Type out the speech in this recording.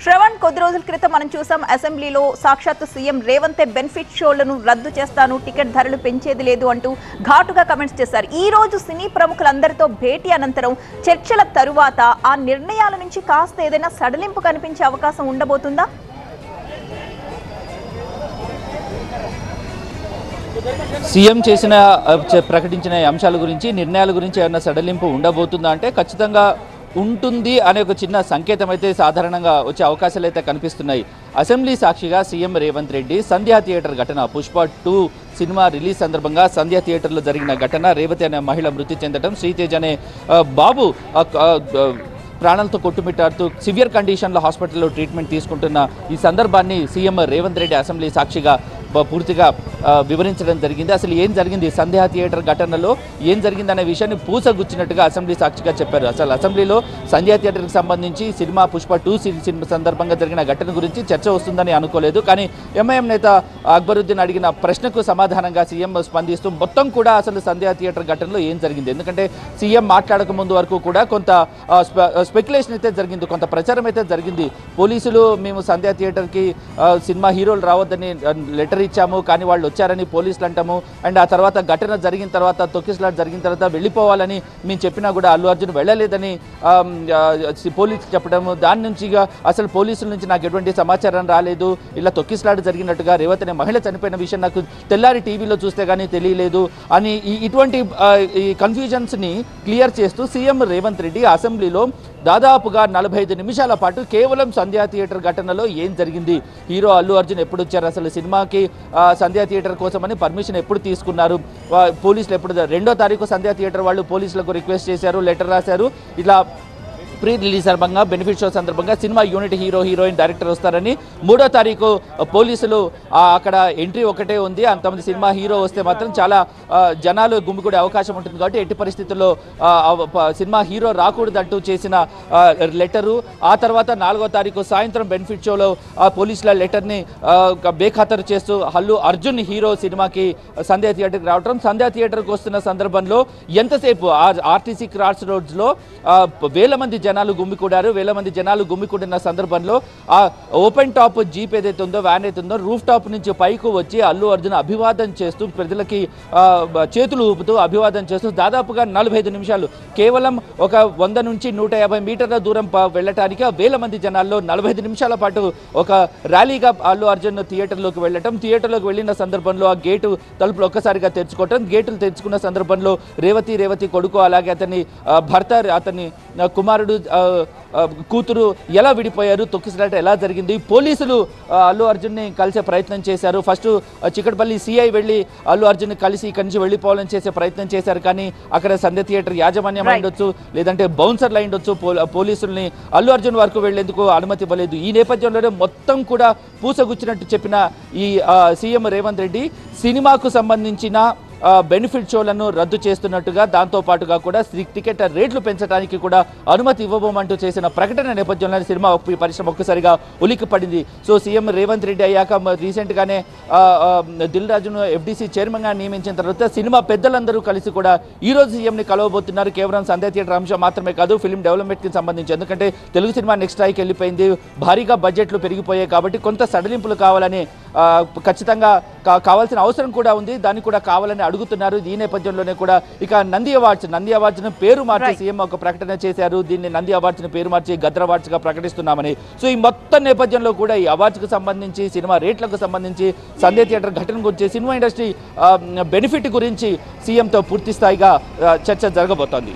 శ్రవణ్ కొద్ది రోజుల క్రితం మనం చూసాం అసెంబ్లీలో సాక్షాత్ సీఎం రేవంత్ బెనిఫిట్ షోలను రద్దు చేస్తాను, టికెట్ ధరలు పెంచేది లేదు అంటూ ఘాటుగా కామెంట్స్ చేశారు. ఈ రోజు సినీ ప్రముఖులందరితో భేటీ అనంతరం చర్చల తరువాత ఆ నిర్ణయాల నుంచి కాస్త ఏదైనా సడలింపు కనిపించే అవకాశం ఉండబోతుందా? సీఎం ప్రకటించిన అంశాల గురించి నిర్ణయాల గురించి ఏమైనా సడలింపు ఉండబోతుందా అంటే ఖచ్చితంగా ఉంటుంది అనే ఒక చిన్న సంకేతం అయితే సాధారణంగా వచ్చే అవకాశాలు అయితే కనిపిస్తున్నాయి. అసెంబ్లీ సాక్షిగా సీఎం రేవంత్ రెడ్డి సంధ్యా థియేటర్ ఘటన పుష్ప 2 సినిమా రిలీజ్ సందర్భంగా సంధ్యా థియేటర్లో జరిగిన ఘటన, రేవతి అనే మహిళ మృతి చెందడం, శ్రీతేజ్ అనే బాబు ప్రాణాలతో కొట్టుమిట్టాడుతూ సివియర్ కండిషన్లో హాస్పిటల్లో ట్రీట్మెంట్ తీసుకుంటున్న ఈ సందర్భాన్ని సీఎం రేవంత్ రెడ్డి అసెంబ్లీ సాక్షిగా పూర్తిగా వివరించడం జరిగింది. అసలు ఏం జరిగింది, సంధ్యా థియేటర్ ఘటనలో ఏం జరిగిందనే విషయాన్ని పూసగుచ్చినట్టుగా అసెంబ్లీ సాక్షిగా చెప్పారు. అసలు అసెంబ్లీలో సంధ్యా థియేటర్కి సంబంధించి సినిమా పుష్ప 2 సినిమా సందర్భంగా జరిగిన ఘటన గురించి చర్చ వస్తుందని అనుకోలేదు. కానీ ఎంఐఎం నేత అక్బరుద్దీన్ అడిగిన ప్రశ్నకు సమాధానంగా సీఎం స్పందిస్తూ మొత్తం కూడా అసలు సంధ్యా థియేటర్ ఘటనలో ఏం జరిగింది, ఎందుకంటే సీఎం మాట్లాడక ముందు వరకు కూడా కొంత స్పెక్యులేషన్ అయితే జరిగింది, కొంత ప్రచారం అయితే జరిగింది. పోలీసులు మేము సంధ్యా థియేటర్కి సినిమా హీరోలు రావద్దని లెటర్ ఇచ్చాము, కానీ వాళ్ళు వచ్చారని పోలీసులు అంటాము. అండ్ ఆ తర్వాత ఘటన జరిగిన తర్వాత తొక్కిసలాట జరిగిన తర్వాత వెళ్ళిపోవాలని మేము చెప్పినా కూడా అల్లు అర్జున్ వెళ్ళలేదని పోలీసులు చెప్పడము. దాని నుంచి అసలు పోలీసుల నుంచి నాకు ఎటువంటి సమాచారం రాలేదు, ఇలా తొక్కిసలాట జరిగినట్టుగా రేవతి అనే మహిళ చనిపోయిన విషయం నాకు తెల్లారి టీవీలో చూస్తే కానీ తెలియలేదు అని ఇటువంటి ఈ కన్ఫ్యూజన్స్ని క్లియర్ చేస్తూ సీఎం రేవంత్ రెడ్డి అసెంబ్లీలో దాదాపుగా 45 నిమిషాల పాటు కేవలం సంధ్యా థియేటర్ ఘటనలో ఏం జరిగింది, హీరో అల్లు అర్జున్ ఎప్పుడు వచ్చారు, అసలు సినిమాకి సంధ్యా థియేటర్ కోసమని పర్మిషన్ ఎప్పుడు తీసుకున్నారు, పోలీసులు ఎప్పుడు 2వ తారీఖు సంధ్యా థియేటర్ వాళ్ళు పోలీసులకు రిక్వెస్ట్ చేశారు, లెటర్ రాశారు, ఇలా ప్రీ రిలీజ్ సందర్భంగా బెనిఫిట్ షో సందర్భంగా cinema unit hero heroine director వస్తారని 3వ తారీఖు పోలీసులు అక్కడ ఎంట్రీ ఒకటే ఉంది, అంతమంది సినిమా హీరో వస్తే మాత్రం చాలా జనాలు గుమిగూడే అవకాశం ఉంటుంది కాబట్టి ఎట్టి పరిస్థితుల్లో సినిమా హీరో రాకూడదంటూ చేసిన లెటరు. ఆ తర్వాత 4వ తారీఖు సాయంత్రం బెనిఫిట్ షోలో పోలీసుల లెటర్ని బేఖాతరు చేస్తూ అల్లు అర్జున్ హీరో సినిమాకి సంధ్యా థియేటర్కి రావడం, సంధ్యా థియేటర్కి వస్తున్న సందర్భంలో ఎంతసేపు ఆర్టీసీ క్రాస్ రోడ్స్లో వేల మంది జనాలు గుమ్మికూడారు. వేల మంది జనాలు గుమ్మికూడిన సందర్భంలో ఆ ఓపెన్ టాప్ జీప్ ఏదైతే ఉందో, వ్యాన్ అయితే ఉందో, రూఫ్ టాప్ నుంచి పైకి వచ్చి అల్లు అర్జున్ అభివాదం చేస్తూ ప్రజలకి చేతులు ఊపుతూ అభివాదం చేస్తూ దాదాపుగా 45 నిమిషాలు, కేవలం ఒక 100 నుంచి 150 మీటర్ల దూరం వెళ్ళటానికి వేల మంది జనాల్లో 45 నిమిషాల పాటు ఒక ర్యాలీగా అల్లు అర్జున్ థియేటర్లోకి వెళ్ళటం, థియేటర్లోకి వెళ్ళిన సందర్భంలో ఆ గేటు తలుపులు ఒక్కసారిగా తెరుచుకోవటం, గేటులు తెరుచుకున్న సందర్భంలో రేవతి కొడుకు అలాగే అతని భర్త, అతని కుమారుడు, కూతురు ఎలా విడిపోయారు, తొక్కిసలాట ఎలా జరిగింది, పోలీసులు అల్లు అర్జున్ని కలిసే ప్రయత్నం చేశారు. ఫస్ట్ చికటపల్లి సిఐ వెళ్ళి అల్లు అర్జున్ కలిసి ఇక్కడి నుంచి వెళ్ళిపోవాలని చేసే ప్రయత్నం చేశారు, కానీ అక్కడ సంధ్యా థియేటర్ యాజమాన్యం అయిండొచ్చు, లేదంటే బౌన్సర్లు అయిండొచ్చు, పోలీసుల్ని అల్లు అర్జున్ వరకు వెళ్లేందుకు అనుమతి ఇవ్వలేదు. ఈ నేపథ్యంలోనే మొత్తం కూడా పూసగుచ్చినట్టు చెప్పిన ఈ సీఎం రేవంత్ రెడ్డి సినిమాకు సంబంధించిన బెనిఫిట్ షోలను రద్దు చేస్తున్నట్టుగా, దాంతోపాటుగా కూడా టికెట్ రేట్లు పెంచడానికి కూడా అనుమతి ఇవ్వబోమంటూ చేసిన ప్రకటన నేపథ్యంలో సినిమా పరిశ్రమ ఒక్కసారిగా ఉలిక్కి పడింది. సో సీఎం రేవంత్ రెడ్డి అయ్యాక రీసెంట్గానే దిల్ రాజును FDC చైర్మన్గా నియమించిన తర్వాత సినిమా పెద్దలందరూ కలిసి కూడా ఈరోజు సీఎంని కలవబోతున్నారు. కేవలం సంధ్యా థియేటర్ అంశం మాత్రమే కాదు, ఫిల్మ్ డెవలప్మెంట్కి సంబంధించి, ఎందుకంటే తెలుగు సినిమా నెక్స్ట్ స్థాయికి వెళ్ళిపోయింది, భారీగా బడ్జెట్లు పెరిగిపోయాయి కాబట్టి కొంత సడలింపులు కావాలని ఖచ్చితంగా కావాల్సిన అవసరం కూడా ఉంది, దాన్ని కూడా కావాలని అడుగుతున్నారు. ఈ నేపథ్యంలోనే కూడా ఇక నంది అవార్డ్స్ను పేరు మార్చి సీఎం ఒక ప్రకటన చేశారు. దీన్ని నంది అవార్డ్స్ని పేరు మార్చి గద్ర అవార్డ్స్గా ప్రకటిస్తున్నామని. సో ఈ మొత్తం నేపథ్యంలో కూడా ఈ అవార్డ్స్కి సంబంధించి, సినిమా రేట్లకు సంబంధించి, సంధ్యా థియేటర్ ఘటన గురించి, సినిమా ఇండస్ట్రీ బెనిఫిట్ గురించి సీఎంతో పూర్తి స్థాయిగా చర్చ జరగబోతోంది.